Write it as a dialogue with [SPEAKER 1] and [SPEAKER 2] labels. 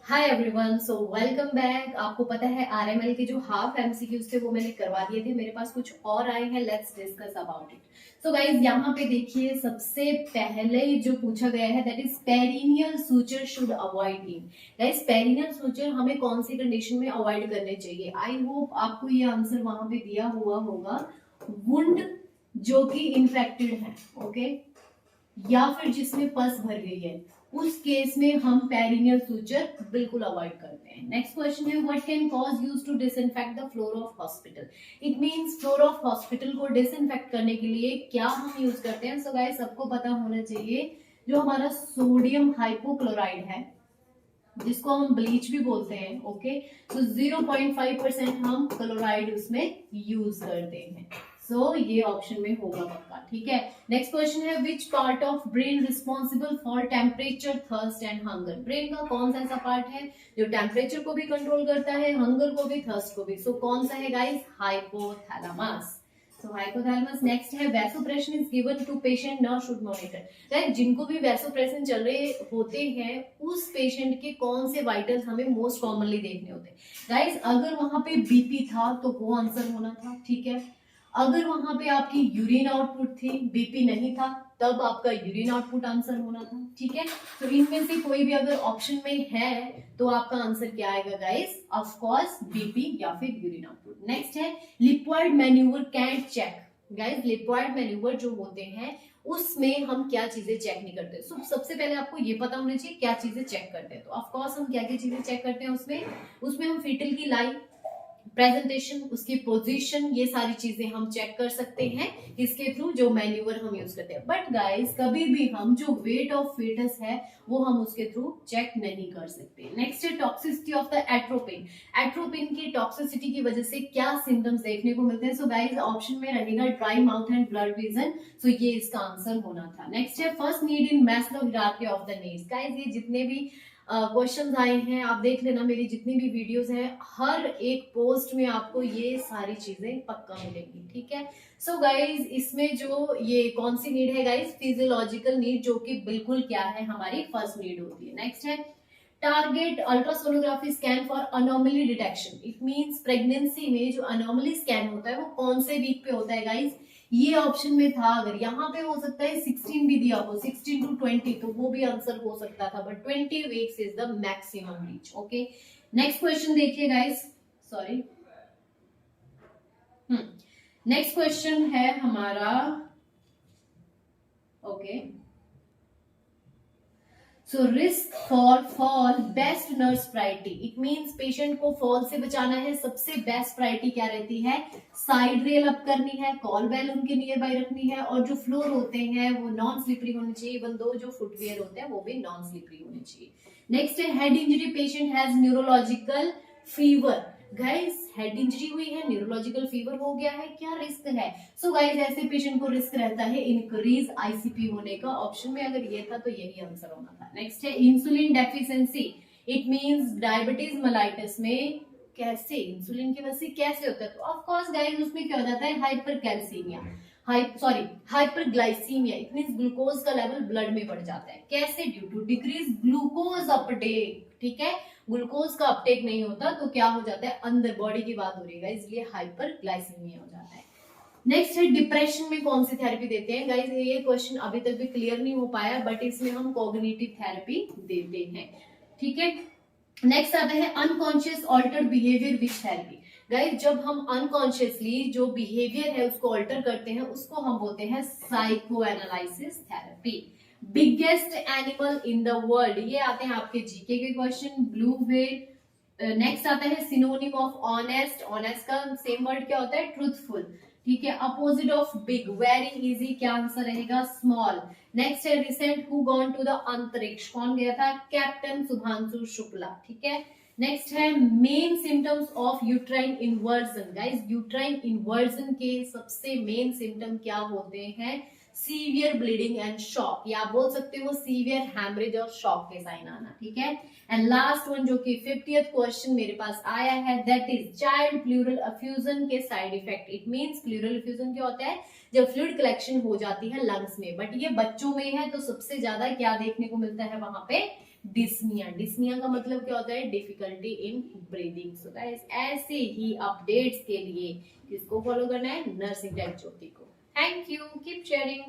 [SPEAKER 1] Hi everyone, so welcome back. आपको पता है आरएमएल के जो हाफ एमसीक्यूज थे वो मैंने करवा दिए थे। मेरे पास कुछ और आए हैं, let's discuss about it. So guys यहाँ पे देखिए, सबसे पहले जो पूछा गया है that is perineal suture should avoid in. Guys perineal suture हमें कौन सी कंडीशन में अवॉइड करने चाहिए? आई होप आपको ये आंसर वहां पे दिया हुआ होगा। वुंड जो कि इन्फेक्टेड है, ओके, या फिर जिसमें पस भर गई है, उस केस में हम पेरिनियल सूचर बिल्कुल अवॉइड करते हैं। नेक्स्ट क्वेश्चन है, what can cause use to disinfect the floor of hospital. It means floor of hospital को डिसइंफेक्ट करने के लिए क्या हम यूज करते हैं? सो गाइस सबको पता होना चाहिए, जो हमारा सोडियम हाइपोक्लोराइड है जिसको हम ब्लीच भी बोलते हैं, ओके, तो 0.5% हम क्लोराइड उसमें यूज करते हैं। सो ये ऑप्शन में होगा पक्का, ठीक है। नेक्स्ट क्वेश्चन है, which part of brain responsible for temperature, thirst and hunger. Brain का कौन सा ऐसा पार्ट है जो टेम्परेचर को भी कंट्रोल करता है, हंगर को भी, थर्स्ट को भी? सो कौन सा है guys? Hypothalamus. So hypothalamus. Next है, vasopressin is given to patient now should monitor. Right, जिनको भी वैसोप्रेशन चल रहे होते हैं उस पेशेंट के कौन से वाइटल्स हमें मोस्ट कॉमनली देखने होते हैं? गाइस अगर वहां पे बीपी था तो वो आंसर होना था, ठीक है। अगर वहां पे आपकी यूरिन आउटपुट थी, बीपी नहीं था, तब आपका यूरिन आउटपुट आंसर होना था, ठीक है। तो इनमें से कोई भी अगर ऑप्शन में है तो आपका आंसर क्या आएगा गाइस? ऑफ कोर्स बीपी या फिर यूरिन आउटपुट। नेक्स्ट है, liquid maneuver can't check. Guys liquid maneuver जो होते हैं उसमें हम क्या चीजें चेक नहीं करते? सबसे पहले आपको ये पता होना चाहिए क्या चीजें चेक करते हैं। तो ऑफ कोर्स हम क्या क्या चीजें चेक करते हैं उसमें हम फीटल की लाइन, प्रेजेंटेशन, उसकी पोजीशन, ये सारी चीजें हम चेक कर सकते हैं इसके थ्रू, जो मैन्यूवर हम यूज करते हैं। बट गाइस कभी भी हम जो वेट ऑफ फीटस है वो हम उसके थ्रू चेक नहीं कर सकते। नेक्स्ट है, toxicity of the atropine. Atropine की टॉक्सिसिटी की वजह से क्या सिम्टम्स देखने को मिलते हैं? सो गाइस ऑप्शन में रहेगा dry mouth and blood vision. सो ये इसका आंसर होना था। नेक्स्ट है, first need in Maslow hierarchy of the needs. Guys ये जितने भी क्वेश्चंस आए हैं आप देख लेना, मेरी जितनी भी वीडियोस हैं हर एक पोस्ट में आपको ये सारी चीजें पक्का मिलेंगी, ठीक है। सो गाइज इसमें जो ये कौन सी नीड है गाइज? फिजियोलॉजिकल नीड, जो कि बिल्कुल क्या है, हमारी फर्स्ट नीड होती है। नेक्स्ट है, target ultrasonography scan for anomaly detection. It means pregnancy में जो अनोमली स्कैन होता है वो कौन से वीक पे होता है गाइज? ये ऑप्शन में था, अगर यहाँ पे हो सकता है 16 भी दिया हो, 16 to 20, तो वो भी आंसर हो सकता था, but 20 weeks is the maximum reach, okay. Next question देखिए गाइस, सॉरी, नेक्स्ट क्वेश्चन है हमारा, okay, so risk for fall, best nurse priority. It means patient को फॉल से बचाना है, सबसे बेस्ट प्रायोरिटी क्या रहती है? साइड रेल अप करनी है, कॉल बेल उनके नियर बाय रखनी है, और जो फ्लोर होते हैं वो नॉन स्लिपरी होने चाहिए, इवन दो जो फुटवेयर होते हैं वो भी नॉन स्लिपरी होने चाहिए। नेक्स्ट है, head injury patient has neurological fever. Guys head injury हुई है, न्यूरोलॉजिकल फीवर हो गया है, क्या रिस्क है? सो गाइस ऐसे पेशेंट को रिस्क रहता है इंक्रीज आईसीपी होने का। ऑप्शन में अगर ये था तो यही आंसर होना था। नेक्स्ट है, insulin deficiency. It means diabetes mellitus में कैसे इंसुलिन की वजह से कैसे होता है? तो ऑफ कोर्स गाइस उसमें क्या हो जाता है? Hypercalcemia, hyperglycemia. It means glucose का लेवल ब्लड में बढ़ जाता है। कैसे? Due to decrease glucose uptake, ठीक है। ग्लूकोज का अपटेक नहीं होता तो क्या हो जाता है? अंदर बॉडी की बात हो रही है, इसलिए हाइपरग्लाइसीमिया हो जाता है। नेक्स्ट है, डिप्रेशन में कौन सी थेरेपी देते हैं? गाइस ये क्वेश्चन अभी तक भी क्लियर नहीं हो पाया, बट इसमें हम कॉग्निटिव थेरेपी देते हैं, ठीक है। नेक्स्ट आता है, अनकॉन्शियस ऑल्टर्ड बिहेवियर विच थेरेपी। गाइस जब हम अनकॉन्शियसली जो बिहेवियर है उसको ऑल्टर करते हैं उसको हम बोलते हैं psycho analysis therapy. Biggest animal in the world, ये आते हैं आपके जीके के क्वेश्चन। Blue whale. नेक्स्ट आता है, सिनोनिम ऑफ ऑनेस्ट। ऑनेस्ट का सेम वर्ड क्या होता है? ट्रूथफुल, ठीक है। Opposite of big, very easy, क्या आंसर रहेगा? स्मॉल। नेक्स्ट है, recent who gone to the अंतरिक्ष, कौन गया था? कैप्टन सुधांशु शुक्ला, ठीक है। नेक्स्ट है, main symptoms of uterine inversion. Guys uterine inversion के सबसे मेन सिम्टम क्या होते हैं? सीवियर ब्लीडिंग एंड शॉक, या आप बोल सकते हो सीवियर हैमरेज और शॉक के साइन आना, ठीक है। एंड लास्ट वन जो कि 50th क्वेश्चन मेरे पास आया है, that is child pleural effusion के side effect. It means pleural effusion क्या होता है? जब फ्लूइड कलेक्शन हो जाती है लंग्स में, बट ये बच्चों में है तो सबसे ज्यादा क्या देखने को मिलता है वहां पे? डिस्निया। डिस्निया का मतलब क्या होता है? Difficulty in breathing. So guys ऐसे ही अपडेट्स के लिए किसको फॉलो करना है? नर्सिंग टाइप ज्योति को। Thank you, keep sharing.